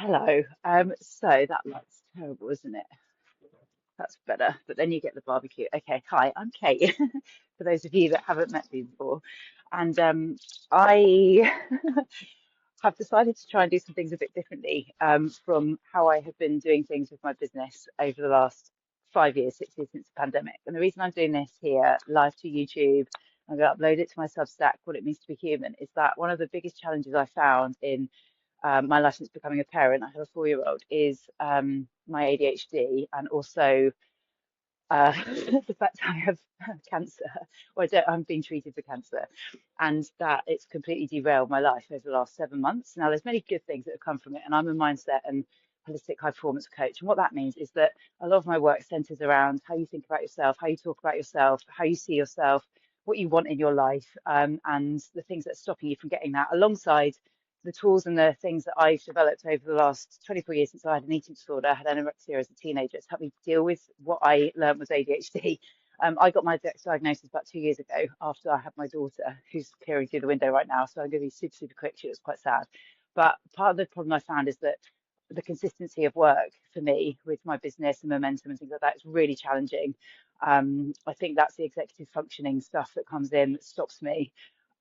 Hello. So that light's terrible, isn't it? That's better. But then you get the barbecue. Okay, hi, I'm Kate. For those of you that haven't met me before, and I have decided to try and do some things a bit differently from how I have been doing things with my business over the last 5 years, 6 years since the pandemic. And the reason I'm doing this here live to YouTube, I'm going to upload it to my Substack, What It Means to Be Human, is that one of the biggest challenges I found in my life since becoming a parent, I have a 4-year-old, is my ADHD and also the fact I have cancer, or I'm being treated for cancer, and that it's completely derailed my life over the last 7 months. Now, there's many good things that have come from it, and I'm a mindset and holistic high performance coach. And what that means is that a lot of my work centers around how you think about yourself, how you talk about yourself, how you see yourself, what you want in your life, and the things that are stopping you from getting that, alongside the tools and the things that I've developed over the last 24 years since I had an eating disorder. I had anorexia as a teenager. It's helped me deal with what I learned was ADHD. I got my diagnosis about 2 years ago after I had my daughter, who's peering through the window right now. So I'm going to be super, super quick. She was quite sad. But part of the problem I found is that the consistency of work for me with my business and momentum and things like that is really challenging. I think that's the executive functioning stuff that comes in that stops me.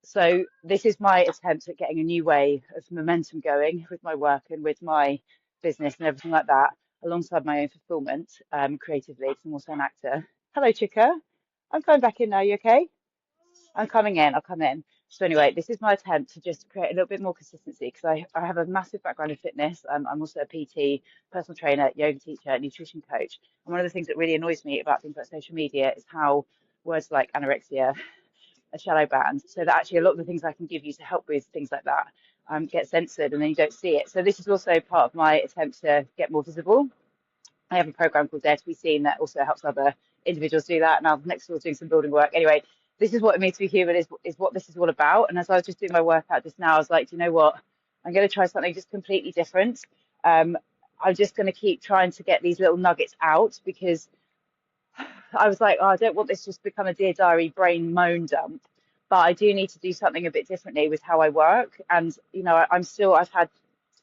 So this is my attempt at getting a new way of momentum going with my work and with my business and everything like that, alongside my own fulfillment creatively, because I'm also an actor. Hello, Chica. I'm coming back in now. You okay? I'm coming in. I'll come in. So anyway, this is my attempt to just create a little bit more consistency because I have a massive background in fitness. I'm also a PT, personal trainer, yoga teacher, nutrition coach. And one of the things that really annoys me about things like social media is how words like anorexia, a shadow banned, so that actually a lot of the things I can give you to help with things like that get censored and then you don't see it. So this is also part of my attempt to get more visible. I have a program called Dare to Be Seen that also helps other individuals do that. Now, next door doing some building work. Anyway, this is what it means to be human, is what this is all about. And as I was just doing my workout just now, I was like, do you know what? I'm going to try something just completely different. Um, I'm just going to keep trying to get these little nuggets out because I was like, oh, I don't want this just to become a Dear Diary brain moan dump, but I do need to do something a bit differently with how I work. And, I've had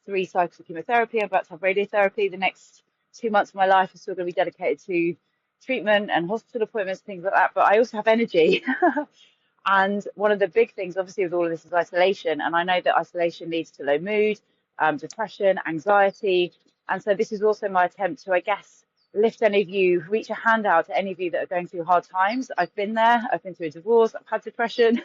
3 cycles of chemotherapy. I'm about to have radiotherapy. The next 2 months of my life are still going to be dedicated to treatment and hospital appointments, things like that. But I also have energy. And one of the big things, obviously, with all of this is isolation. And I know that isolation leads to low mood, depression, anxiety. And so this is also my attempt to, I guess, lift any of you, reach a hand out to any of you that are going through hard times. I've been there. I've been through a divorce. I've had depression.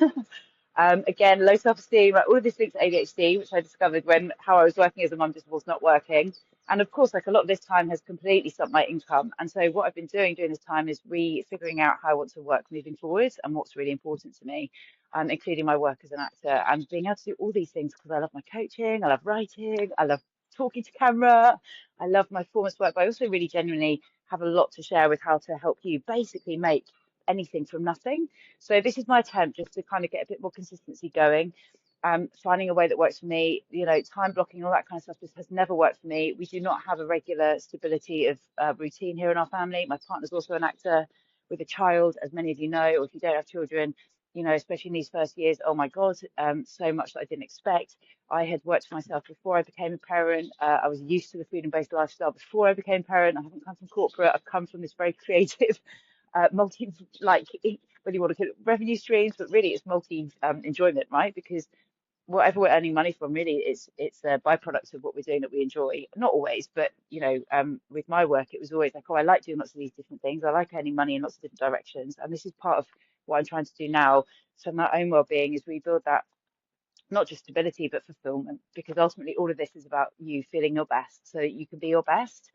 Again, low self-esteem, like all of this links to ADHD, which I discovered when how I was working as a mum just was not working. And of course, like a lot of this time has completely stopped my income. And so what I've been doing during this time is figuring out how I want to work moving forward and what's really important to me, including my work as an actor and being able to do all these things because I love my coaching, I love writing, I love talking to camera, I love my performance work, but I also really genuinely have a lot to share with how to help you basically make anything from nothing. So this is my attempt just to kind of get a bit more consistency going, finding a way that works for me. Time blocking, all that kind of stuff just has never worked for me. We do not have a regular stability of routine here in our family. My partner's also an actor with a child, as many of you know, or if you don't have children, especially in these first years, oh my God, so much that I didn't expect. I had worked for myself before I became a parent. I was used to the freedom-based lifestyle before I became a parent. I haven't come from corporate. I've come from this very creative, multi, like, whether you want to call it revenue streams, but really it's multi enjoyment, right? Because whatever we're earning money from, really, it's a byproduct of what we're doing that we enjoy. Not always, but with my work, it was always like, oh, I like doing lots of these different things. I like earning money in lots of different directions, and this is part of what I'm trying to do now. So my own well-being is rebuild that, not just stability, but fulfillment, because ultimately all of this is about you feeling your best so that you can be your best.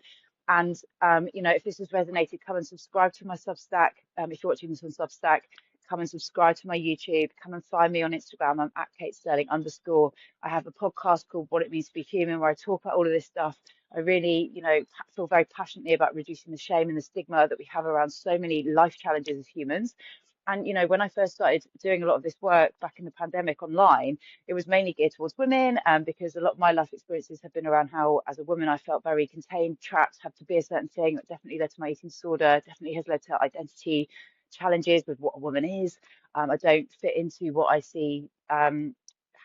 And, if this has resonated, come and subscribe to my Substack. If you're watching this on Substack, come and subscribe to my YouTube. Come and find me on Instagram. I'm at Kate Stirling _. I have a podcast called What It Means to Be Human, where I talk about all of this stuff. I really, feel very passionately about reducing the shame and the stigma that we have around so many life challenges as humans. And, when I first started doing a lot of this work back in the pandemic online, it was mainly geared towards women, because a lot of my life experiences have been around how, as a woman, I felt very contained, trapped, have to be a certain thing. That definitely led to my eating disorder, definitely has led to identity challenges with what a woman is. I don't fit into what I see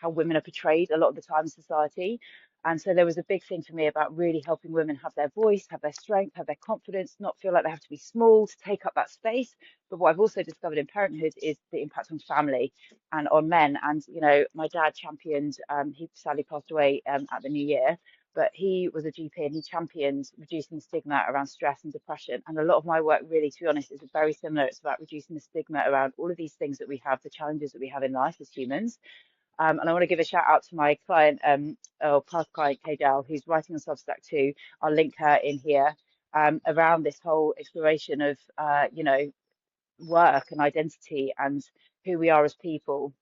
how women are portrayed a lot of the time in society. And so there was a big thing for me about really helping women have their voice, have their strength, have their confidence, not feel like they have to be small to take up that space. But what I've also discovered in parenthood is the impact on family and on men. And, you know, my dad championed, he sadly passed away at the new year, but he was a GP and he championed reducing the stigma around stress and depression. And a lot of my work, really, to be honest, is very similar. It's about reducing the stigma around all of these things that we have, the challenges that we have in life as humans. And I want to give a shout out to my client, or past client, Kate Stirling, who's writing on Substack too. I'll link her in here, around this whole exploration of, you know, work and identity and who we are as people.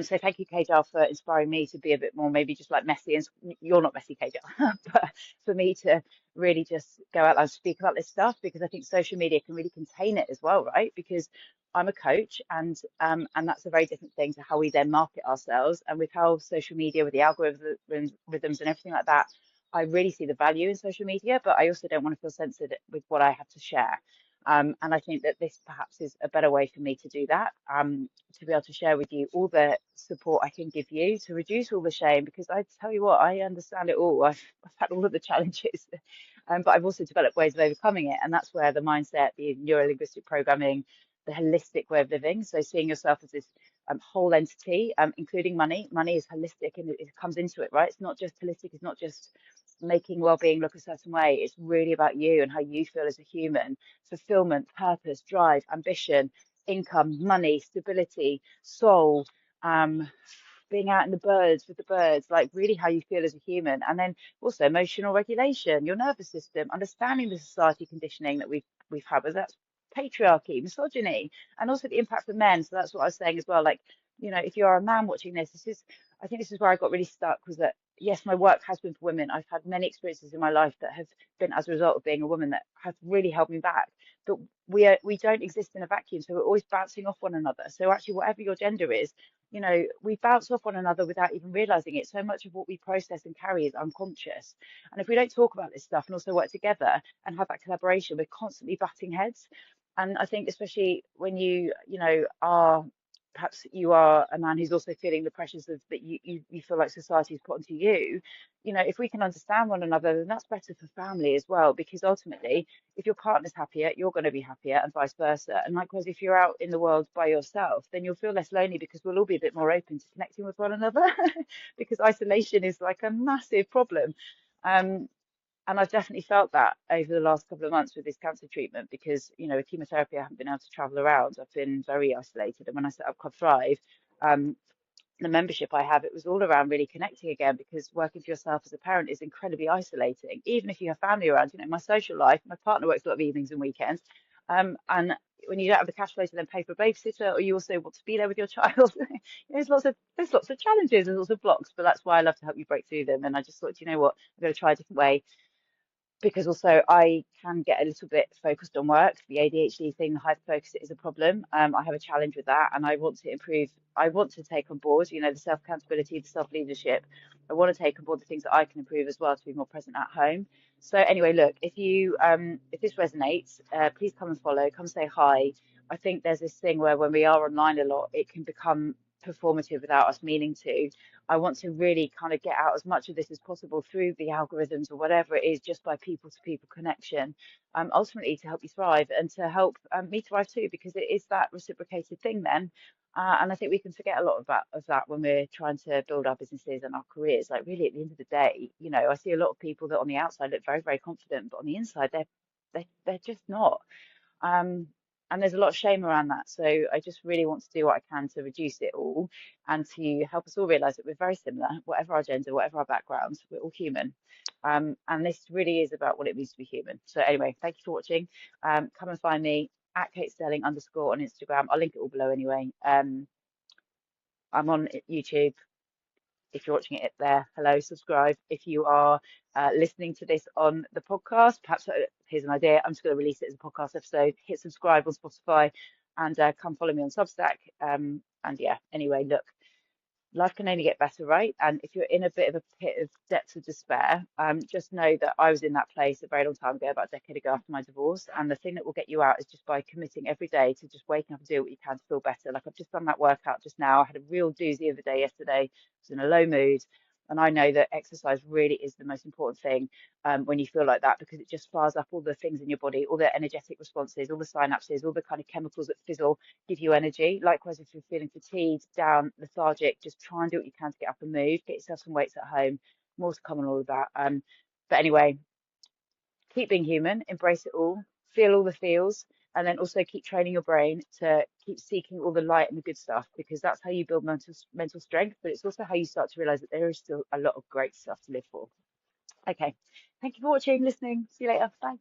So thank you, Kajal, for inspiring me to be a bit more maybe just like messy. And you're not messy, Kajal, but for me to really just go out and speak about this stuff, because I think social media can really contain it as well, right? Because I'm a coach, and that's a very different thing to how we then market ourselves. And with how social media, with the algorithms and everything like that, I really see the value in social media, but I also don't want to feel censored with what I have to share. And I think that this perhaps is a better way for me to do that, to be able to share with you all the support I can give you to reduce all the shame, because I tell you what, I understand it all. I've had all of the challenges, but I've also developed ways of overcoming it. And that's where the mindset, the neuro-linguistic programming, the holistic way of living, so seeing yourself as this whole entity, including money. Money is holistic and it comes into it, right? It's not just holistic, it's not just making well-being look a certain way. It's really about you and how you feel as a human. Fulfillment, purpose, drive, ambition, income, money, stability, soul, um, being out in the birds with the birds, like really how you feel as a human. And then also emotional regulation, your nervous system, understanding the society conditioning that we've had, whether that's patriarchy, misogyny, and also the impact for men. So that's what I was saying as well. Like, you know, if you're a man watching this, I think this is where I got really stuck, was that yes, my work has been for women. I've had many experiences in my life that have been as a result of being a woman that have really held me back. But we don't exist in a vacuum, so we're always bouncing off one another. So actually, whatever your gender is, you know, we bounce off one another without even realizing it. So much of what we process and carry is unconscious. And if we don't talk about this stuff and also work together and have that collaboration, we're constantly butting heads. And I think especially when you know, are perhaps you are a man who's also feeling the pressures of that you feel like society has put onto you, you know, if we can understand one another, then that's better for family as well, because ultimately if your partner's happier, you're going to be happier, and vice versa. And likewise, if you're out in the world by yourself, then you'll feel less lonely, because we'll all be a bit more open to connecting with one another, because isolation is like a massive problem. um and I've definitely felt that over the last couple of months with this cancer treatment, because, you know, with chemotherapy, I haven't been able to travel around. I've been very isolated. And when I set up Club Thrive, um, the membership I have, it was all around really connecting again, because working for yourself as a parent is incredibly isolating. Even if you have family around, you know, my social life, my partner works a lot of evenings and weekends. And when you don't have the cash flow to then pay for a babysitter, or you also want to be there with your child, there's lots of challenges, there's lots of blocks, but that's why I love to help you break through them. And I just thought, you know what, I'm going to try a different way, because also I can get a little bit focused on work. The ADHD thing, the hyperfocus, is a problem. I have a challenge with that, and I want to improve. I want to take on board, you know, the self accountability, the self leadership. I want to take on board the things that I can improve as well, to be more present at home. So anyway, look, if this resonates, please come and follow, come say hi. I think there's this thing where when we are online a lot, it can become performative without us meaning to. I want to really kind of get out as much of this as possible through the algorithms or whatever it is, just by people to people connection, ultimately to help you thrive, and to help me thrive too, because it is that reciprocated thing then. And I think we can forget a lot of that when we're trying to build our businesses and our careers. Like, really, at the end of the day, you know, I see a lot of people that on the outside look very, very confident, but on the inside, they're just not. Um, and there's a lot of shame around that. So I just really want to do what I can to reduce it all, and to help us all realize that we're very similar, whatever our gender, whatever our backgrounds, we're all human. And this really is about what it means to be human. So anyway, thank you for watching. Come and find me at Kate Stirling _ on Instagram. I'll link it all below anyway. I'm on YouTube. If you're watching it there, hello, subscribe. If you are listening to this on the podcast, perhaps here's an idea. I'm just going to release it as a podcast episode. Hit subscribe on Spotify, and come follow me on Substack. And yeah, anyway, look, life can only get better, right? And if you're in a bit of a pit of depths of despair, just know that I was in that place a very long time ago, about a decade ago after my divorce. And the thing that will get you out is just by committing every day to just waking up and do what you can to feel better. Like I've just done that workout just now. I had a real doozy of a day yesterday. I was in a low mood. And I know that exercise really is the most important thing when you feel like that, because it just fires up all the things in your body, all the energetic responses, all the synapses, all the kind of chemicals that fizzle, give you energy. Likewise, if you're feeling fatigued, down, lethargic, just try and do what you can to get up and move. Get yourself some weights at home. More to come on all of that. But anyway, keep being human, embrace it all, feel all the feels, and then also keep training your brain to keep seeking all the light and the good stuff, because that's how you build mental strength. But it's also how you start to realize that there is still a lot of great stuff to live for. Okay, thank you for watching, listening. See you later. Bye.